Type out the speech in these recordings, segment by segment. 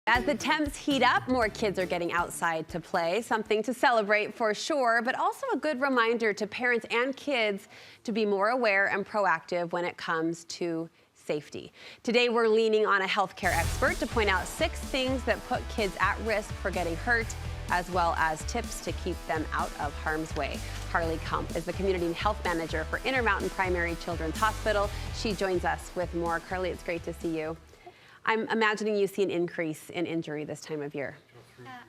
As the temps heat up, more kids are getting outside to play, something to celebrate for sure, but also a good reminder to parents and kids to be more aware and proactive when it comes to safety. Today, we're leaning on a healthcare expert to point out 6 things that put kids at risk for getting hurt, as well as tips to keep them out of harm's way. Karlee Kump is the Community Health Manager for Intermountain Primary Children's Hospital. She joins us with more. Karlee, it's great to see you. I'm imagining you see an increase in injury this time of year.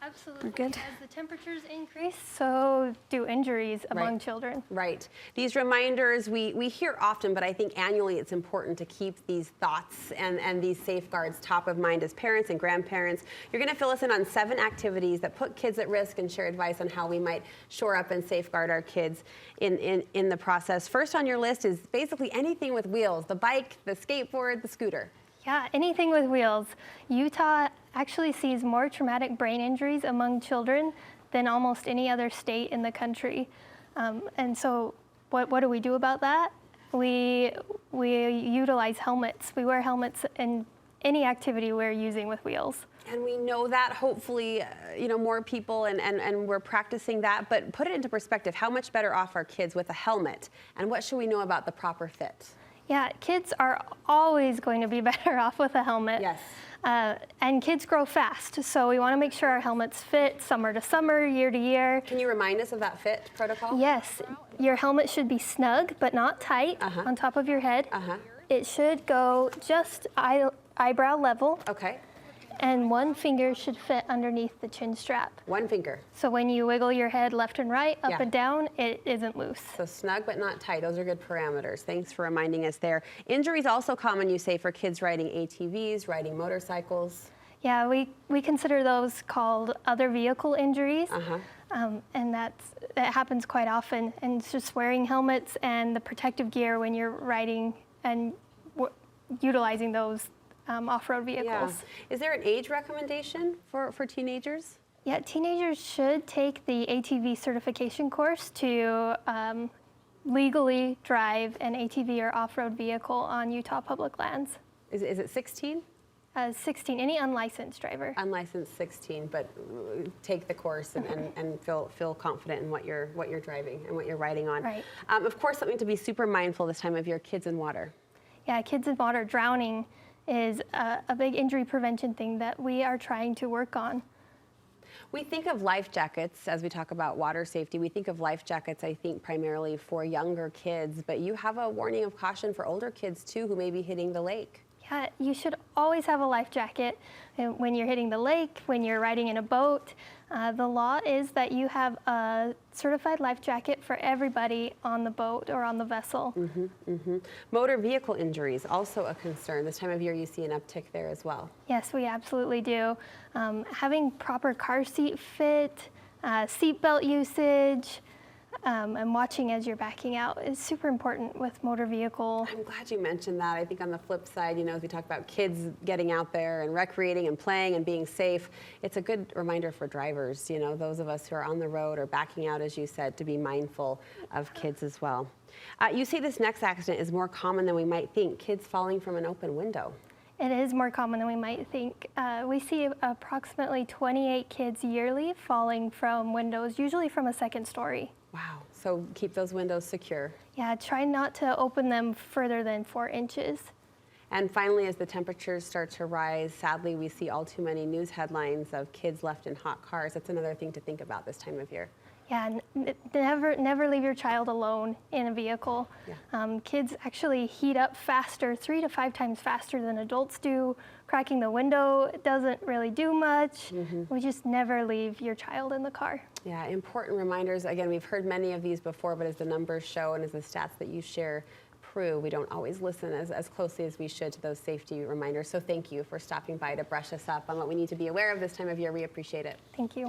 Absolutely. Good. As the temperatures increase, so do injuries among children. Right. These reminders we hear often, but I think annually it's important to keep these thoughts and these safeguards top of mind as parents and grandparents. You're going to fill us in on 7 activities that put kids at risk and share advice on how we might shore up and safeguard our kids in the process. First on your list is basically anything with wheels, the bike, the skateboard, the scooter. Yeah, anything with wheels. Utah actually sees more traumatic brain injuries among children than almost any other state in the country. And so what do we do about that? We utilize helmets. We wear helmets in any activity we're using with wheels. And we know that hopefully, more people and we're practicing that, but put it into perspective, how much better off are kids with a helmet? And what should we know about the proper fit? Yeah, kids are always going to be better off with a helmet. Yes. And kids grow fast, so we want to make sure our helmets fit summer to summer, year to year. Can you remind us of that fit protocol? Yes. Your helmet should be snug but not tight on top of your head. It should go just eyebrow level. Okay. And one finger should fit underneath the chin strap. One finger. So when you wiggle your head left and right, up and down, it isn't loose. So snug but not tight. Those are good parameters. Thanks for reminding us there. Injuries also common, you say, for kids riding ATVs, riding motorcycles. Yeah, we consider those called other vehicle injuries. And that happens quite often. And it's just wearing helmets and the protective gear when you're riding and utilizing those off-road vehicles. Yeah. Is there an age recommendation for teenagers? Yeah, teenagers should take the ATV certification course to legally drive an ATV or off-road vehicle on Utah public lands. Is it 16? 16, any unlicensed driver. Unlicensed 16, but take the course and feel confident in what you're driving and what you're riding on. Right. Of course, something to be super mindful this time of year, kids in water. Yeah, kids in water. Drowning is a big injury prevention thing that we are trying to work on. We think of life jackets as we talk about water safety. We think of life jackets, I think, primarily for younger kids, but you have a warning of caution for older kids too who may be hitting the lake. Yeah, you should always have a life jacket when you're hitting the lake, when you're riding in a boat. The law is that you have a certified life jacket for everybody on the boat or on the vessel. Motor vehicle injuries, also a concern. This time of year you see an uptick there as well. Yes, we absolutely do. Having proper car seat fit, seatbelt usage, and watching as you're backing out is super important with motor vehicle. I'm glad you mentioned that. I think on the flip side, as we talk about kids getting out there and recreating and playing and being safe, it's a good reminder for drivers, those of us who are on the road or backing out, as you said, to be mindful of kids as well. You say this next accident is more common than we might think, kids falling from an open window. It is more common than we might think. We see approximately 28 kids yearly falling from windows, usually from a 2nd story. Wow, so keep those windows secure. Yeah, try not to open them further than 4 inches. And finally, as the temperatures start to rise, sadly, we see all too many news headlines of kids left in hot cars. That's another thing to think about this time of year. Yeah, never leave your child alone in a vehicle. Kids actually heat up faster, 3 to 5 times faster than adults do. Cracking the window doesn't really do much. We just never leave your child in the car. Yeah, important reminders. Again, we've heard many of these before, but as the numbers show and as the stats that you share prove, we don't always listen as closely as we should to those safety reminders. So thank you for stopping by to brush us up on what we need to be aware of this time of year. We appreciate it. Thank you.